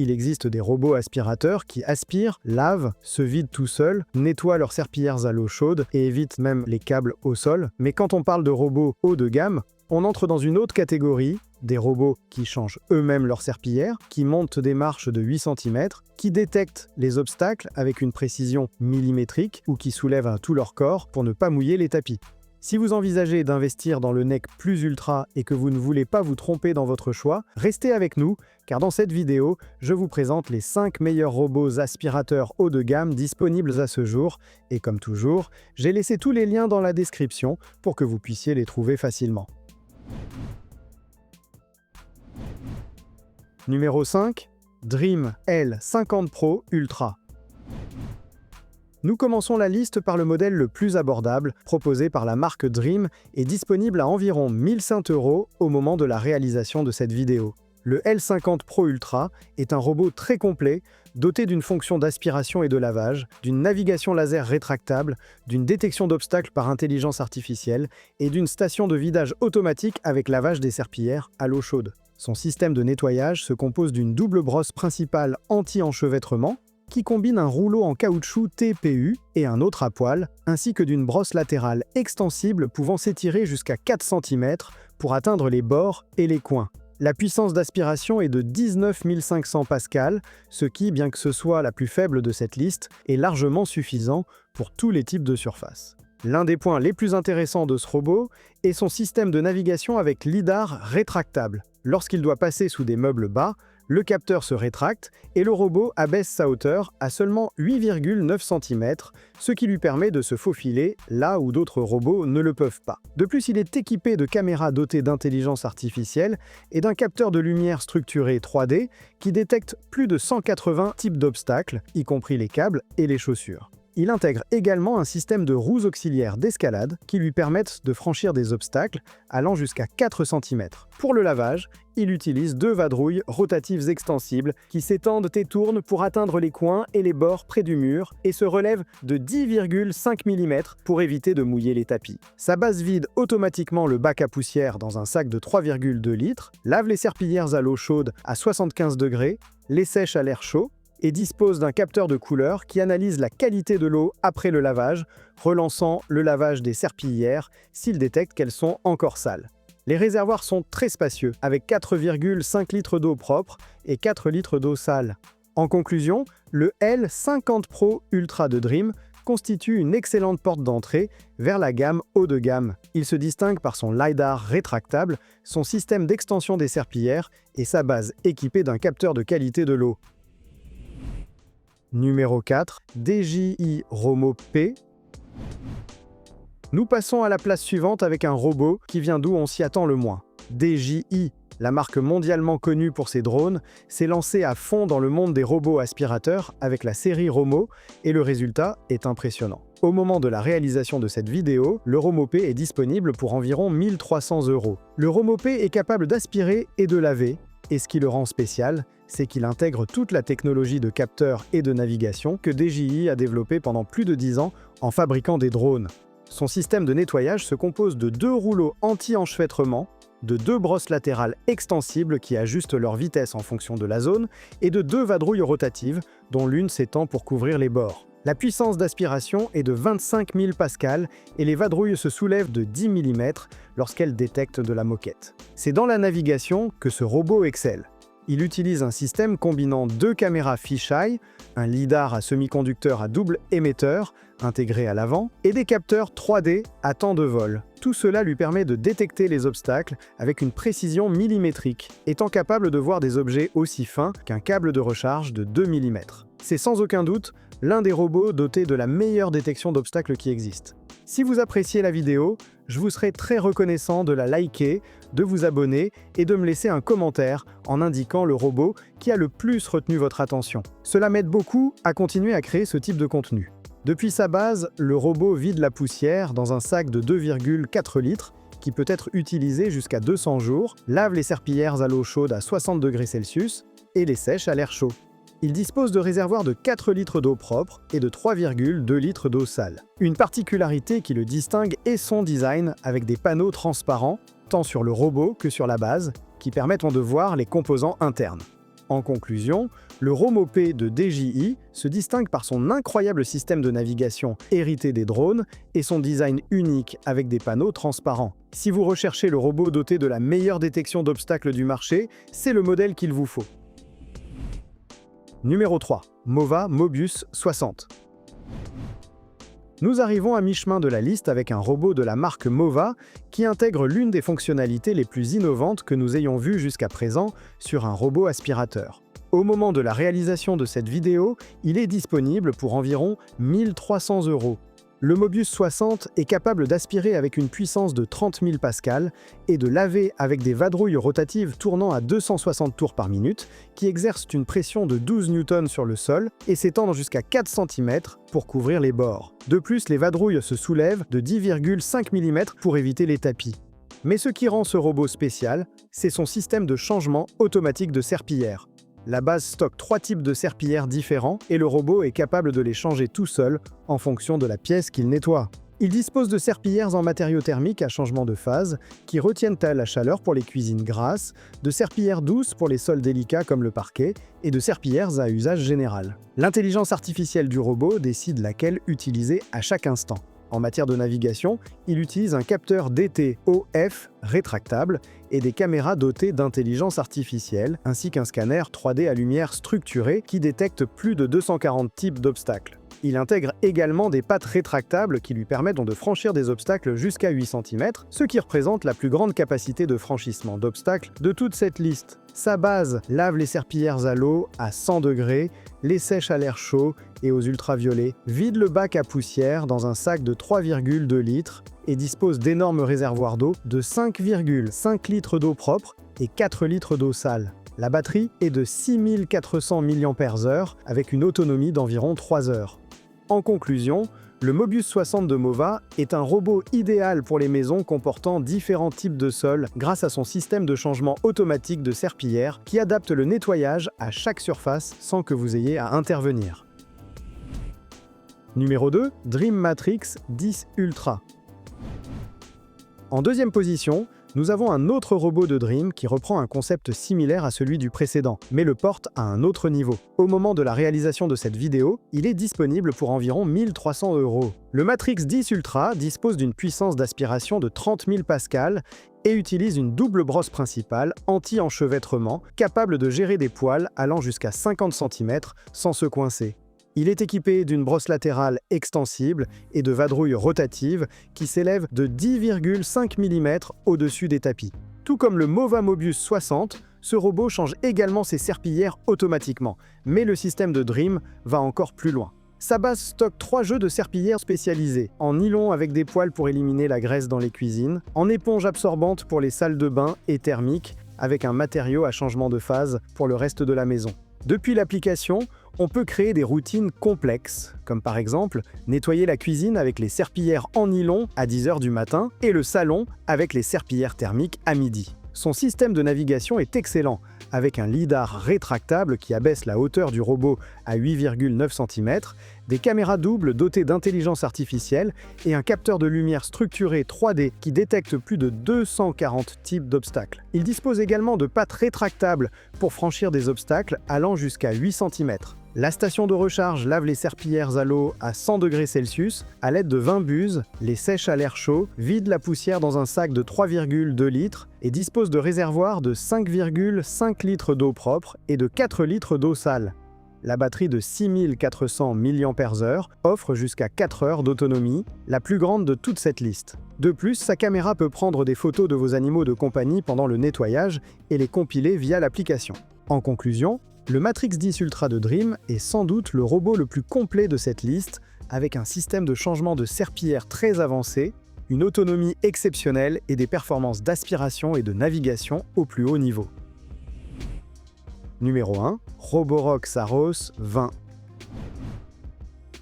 Il existe des robots aspirateurs qui aspirent, lavent, se vident tout seuls, nettoient leurs serpillères à l'eau chaude et évitent même les câbles au sol. Mais quand on parle de robots haut de gamme, on entre dans une autre catégorie, des robots qui changent eux-mêmes leurs serpillères, qui montent des marches de 8 cm, qui détectent les obstacles avec une précision millimétrique ou qui soulèvent à tout leur corps pour ne pas mouiller les tapis. Si vous envisagez d'investir dans le NEC Plus Ultra et que vous ne voulez pas vous tromper dans votre choix, restez avec nous, car dans cette vidéo, je vous présente les 5 meilleurs robots aspirateurs haut de gamme disponibles à ce jour, et comme toujours, j'ai laissé tous les liens dans la description pour que vous puissiez les trouver facilement. Numéro 5, Dream L50 Pro Ultra. Nous commençons la liste par le modèle le plus abordable, proposé par la marque Dream et disponible à environ 1500 € au moment de la réalisation de cette vidéo. Le L50 Pro Ultra est un robot très complet, doté d'une fonction d'aspiration et de lavage, d'une navigation laser rétractable, d'une détection d'obstacles par intelligence artificielle et d'une station de vidage automatique avec lavage des serpillères à l'eau chaude. Son système de nettoyage se compose d'une double brosse principale anti-enchevêtrement, qui combine un rouleau en caoutchouc TPU et un autre à poil, ainsi que d'une brosse latérale extensible pouvant s'étirer jusqu'à 4 cm pour atteindre les bords et les coins. La puissance d'aspiration est de 19 500 pascal, ce qui, bien que ce soit la plus faible de cette liste, est largement suffisant pour tous les types de surface. L'un des points les plus intéressants de ce robot est son système de navigation avec lidar rétractable. Lorsqu'il doit passer sous des meubles bas, le capteur se rétracte et le robot abaisse sa hauteur à seulement 8,9 cm, ce qui lui permet de se faufiler là où d'autres robots ne le peuvent pas. De plus, il est équipé de caméras dotées d'intelligence artificielle et d'un capteur de lumière structuré 3D qui détecte plus de 180 types d'obstacles, y compris les câbles et les chaussures. Il intègre également un système de roues auxiliaires d'escalade qui lui permettent de franchir des obstacles allant jusqu'à 4 cm. Pour le lavage, il utilise 2 vadrouilles rotatives extensibles qui s'étendent et tournent pour atteindre les coins et les bords près du mur et se relèvent de 10,5 mm pour éviter de mouiller les tapis. Sa base vide automatiquement le bac à poussière dans un sac de 3,2 litres, lave les serpillères à l'eau chaude à 75 degrés, les sèche à l'air chaud, et dispose d'un capteur de couleur qui analyse la qualité de l'eau après le lavage, relançant le lavage des serpillères s'il détecte qu'elles sont encore sales. Les réservoirs sont très spacieux, avec 4,5 litres d'eau propre et 4 litres d'eau sale. En conclusion, le L50 Pro Ultra de Dream constitue une excellente porte d'entrée vers la gamme haut de gamme. Il se distingue par son lidar rétractable, son système d'extension des serpillères et sa base équipée d'un capteur de qualité de l'eau. Numéro 4, DJI Romo P. Nous passons à la place suivante avec un robot qui vient d'où on s'y attend le moins. DJI, la marque mondialement connue pour ses drones, s'est lancée à fond dans le monde des robots aspirateurs avec la série Romo et le résultat est impressionnant. Au moment de la réalisation de cette vidéo, le Romo P est disponible pour environ 1300 €. Le Romo P est capable d'aspirer et de laver, et ce qui le rend spécial, c'est qu'il intègre toute la technologie de capteur et de navigation que DJI a développée pendant plus de 10 ans en fabriquant des drones. Son système de nettoyage se compose de 2 rouleaux anti-enchevêtrement, de 2 brosses latérales extensibles qui ajustent leur vitesse en fonction de la zone, et de 2 vadrouilles rotatives, dont l'une s'étend pour couvrir les bords. La puissance d'aspiration est de 25 000 pascal et les vadrouilles se soulèvent de 10 mm lorsqu'elles détectent de la moquette. C'est dans la navigation que ce robot excelle. Il utilise un système combinant 2 caméras fisheye, un lidar à semi-conducteur à double émetteur intégré à l'avant et des capteurs 3D à temps de vol. Tout cela lui permet de détecter les obstacles avec une précision millimétrique, étant capable de voir des objets aussi fins qu'un câble de recharge de 2 mm. C'est sans aucun doute l'un des robots dotés de la meilleure détection d'obstacles qui existe. Si vous appréciez la vidéo, je vous serai très reconnaissant de la liker, de vous abonner et de me laisser un commentaire en indiquant le robot qui a le plus retenu votre attention. Cela m'aide beaucoup à continuer à créer ce type de contenu. Depuis sa base, le robot vide la poussière dans un sac de 2,4 litres qui peut être utilisé jusqu'à 200 jours, lave les serpillères à l'eau chaude à 60 degrés Celsius et les sèche à l'air chaud. Il dispose de réservoirs de 4 litres d'eau propre et de 3,2 litres d'eau sale. Une particularité qui le distingue est son design avec des panneaux transparents, tant sur le robot que sur la base, qui permettent de voir les composants internes. En conclusion, Le Romo P de DJI se distingue par son incroyable système de navigation hérité des drones et son design unique avec des panneaux transparents. Si vous recherchez le robot doté de la meilleure détection d'obstacles du marché, c'est le modèle qu'il vous faut. Numéro 3. Mova Mobius 60. Nous arrivons à mi-chemin de la liste avec un robot de la marque Mova qui intègre l'une des fonctionnalités les plus innovantes que nous ayons vues jusqu'à présent sur un robot aspirateur. Au moment de la réalisation de cette vidéo, il est disponible pour environ 1 300 €. Le Mobius 60 est capable d'aspirer avec une puissance de 30 000 pascal et de laver avec des vadrouilles rotatives tournant à 260 tours par minute qui exercent une pression de 12 newtons sur le sol et s'étendent jusqu'à 4 cm pour couvrir les bords. De plus, les vadrouilles se soulèvent de 10,5 mm pour éviter les tapis. Mais ce qui rend ce robot spécial, c'est son système de changement automatique de serpillière. La base stocke 3 types de serpillières différents et le robot est capable de les changer tout seul en fonction de la pièce qu'il nettoie. Il dispose de serpillières en matériaux thermiques à changement de phase qui retiennent la chaleur pour les cuisines grasses, de serpillières douces pour les sols délicats comme le parquet et de serpillières à usage général. L'intelligence artificielle du robot décide laquelle utiliser à chaque instant. En matière de navigation, il utilise un capteur DTOF rétractable et des caméras dotées d'intelligence artificielle, ainsi qu'un scanner 3D à lumière structurée qui détecte plus de 240 types d'obstacles. Il intègre également des pattes rétractables qui lui permettent de franchir des obstacles jusqu'à 8 cm, ce qui représente la plus grande capacité de franchissement d'obstacles de toute cette liste. Sa base lave les serpillières à l'eau à 100 degrés, les sèche à l'air chaud et aux ultraviolets, vide le bac à poussière dans un sac de 3,2 litres et dispose d'énormes réservoirs d'eau de 5,5 litres d'eau propre et 4 litres d'eau sale. La batterie est de 6400 mAh avec une autonomie d'environ 3 heures. En conclusion, le Mobius 60 de Mova est un robot idéal pour les maisons comportant différents types de sols grâce à son système de changement automatique de serpillière qui adapte le nettoyage à chaque surface sans que vous ayez à intervenir. Numéro 2, Dream Matrix 10 Ultra. En deuxième position, nous avons un autre robot de Dream qui reprend un concept similaire à celui du précédent, mais le porte à un autre niveau. Au moment de la réalisation de cette vidéo, il est disponible pour environ 1 300 €. Le Matrix 10 Ultra dispose d'une puissance d'aspiration de 30 000 pascal et utilise une double brosse principale anti-enchevêtrement capable de gérer des poils allant jusqu'à 50 cm sans se coincer. Il est équipé d'une brosse latérale extensible et de vadrouilles rotatives qui s'élèvent de 10,5 mm au-dessus des tapis. Tout comme le Mova Mobius 60, ce robot change également ses serpillières automatiquement, mais le système de Dream va encore plus loin. Sa base stocke 3 jeux de serpillières spécialisés, en nylon avec des poils pour éliminer la graisse dans les cuisines, en éponge absorbante pour les salles de bain et thermique, avec un matériau à changement de phase pour le reste de la maison. Depuis l'application, on peut créer des routines complexes, comme par exemple nettoyer la cuisine avec les serpillières en nylon à 10 h du matin et le salon avec les serpillières thermiques à midi. Son système de navigation est excellent, avec un lidar rétractable qui abaisse la hauteur du robot à 8,9 cm, des caméras doubles dotées d'intelligence artificielle et un capteur de lumière structuré 3D qui détecte plus de 240 types d'obstacles. Il dispose également de pattes rétractables pour franchir des obstacles allant jusqu'à 8 cm. La station de recharge lave les serpillières à l'eau à 100 degrés Celsius à l'aide de 20 buses, les sèche à l'air chaud, vide la poussière dans un sac de 3,2 litres et dispose de réservoirs de 5,5 litres d'eau propre et de 4 litres d'eau sale. La batterie de 6400 mAh offre jusqu'à 4 heures d'autonomie, la plus grande de toute cette liste. De plus, sa caméra peut prendre des photos de vos animaux de compagnie pendant le nettoyage et les compiler via l'application. En conclusion, le Matrix 10 Ultra de Dream est sans doute le robot le plus complet de cette liste, avec un système de changement de serpillière très avancé, une autonomie exceptionnelle et des performances d'aspiration et de navigation au plus haut niveau. Numéro 1, Roborock Saros 20.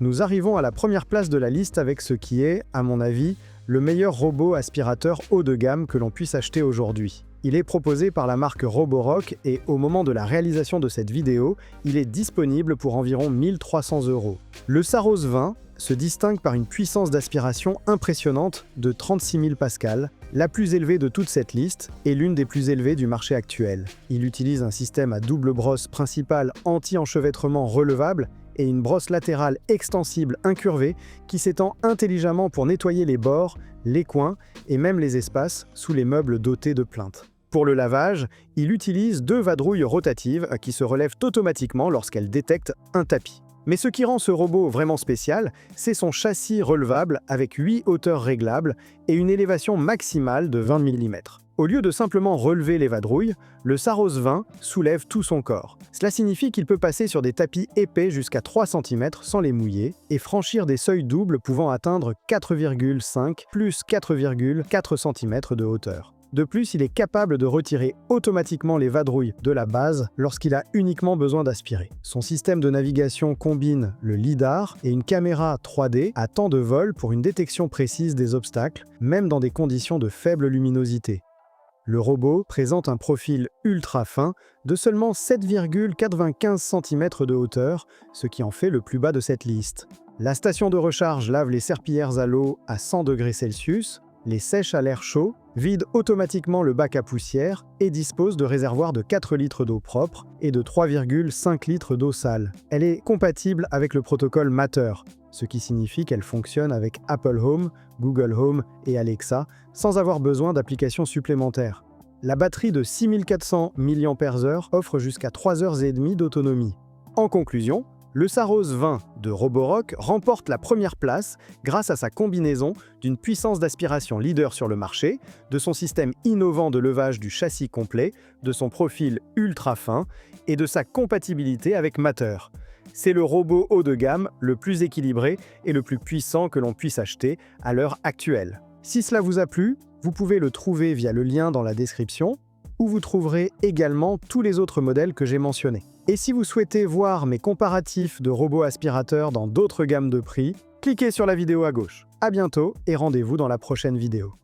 Nous arrivons à la première place de la liste avec ce qui est, à mon avis, le meilleur robot aspirateur haut de gamme que l'on puisse acheter aujourd'hui. Il est proposé par la marque Roborock et au moment de la réalisation de cette vidéo, il est disponible pour environ 1 300 €. Le Saros 20 se distingue par une puissance d'aspiration impressionnante de 36 000 pascal, la plus élevée de toute cette liste et l'une des plus élevées du marché actuel. Il utilise un système à double brosse principale anti-enchevêtrement relevable et une brosse latérale extensible incurvée qui s'étend intelligemment pour nettoyer les bords, les coins et même les espaces sous les meubles dotés de plinthes. Pour le lavage, il utilise 2 vadrouilles rotatives qui se relèvent automatiquement lorsqu'elles détectent un tapis. Mais ce qui rend ce robot vraiment spécial, c'est son châssis relevable avec 8 hauteurs réglables et une élévation maximale de 20 mm. Au lieu de simplement relever les vadrouilles, le Saros 20 soulève tout son corps. Cela signifie qu'il peut passer sur des tapis épais jusqu'à 3 cm sans les mouiller et franchir des seuils doubles pouvant atteindre 4,5 plus 4,4 cm de hauteur. De plus, il est capable de retirer automatiquement les vadrouilles de la base lorsqu'il a uniquement besoin d'aspirer. Son système de navigation combine le lidar et une caméra 3D à temps de vol pour une détection précise des obstacles, même dans des conditions de faible luminosité. Le robot présente un profil ultra fin de seulement 7,95 cm de hauteur, ce qui en fait le plus bas de cette liste. La station de recharge lave les serpillères à l'eau à 100 degrés Celsius, les sèche à l'air chaud, vide automatiquement le bac à poussière et dispose de réservoirs de 4 litres d'eau propre et de 3,5 litres d'eau sale. Elle est compatible avec le protocole Matter, ce qui signifie qu'elle fonctionne avec Apple Home, Google Home et Alexa sans avoir besoin d'applications supplémentaires. La batterie de 6400 mAh offre jusqu'à 3h30 d'autonomie. En conclusion, le Saros 20 de Roborock remporte la première place grâce à sa combinaison d'une puissance d'aspiration leader sur le marché, de son système innovant de levage du châssis complet, de son profil ultra fin et de sa compatibilité avec Matter. C'est le robot haut de gamme le plus équilibré et le plus puissant que l'on puisse acheter à l'heure actuelle. Si cela vous a plu, vous pouvez le trouver via le lien dans la description, où vous trouverez également tous les autres modèles que j'ai mentionnés. Et si vous souhaitez voir mes comparatifs de robots aspirateurs dans d'autres gammes de prix, cliquez sur la vidéo à gauche. À bientôt et rendez-vous dans la prochaine vidéo.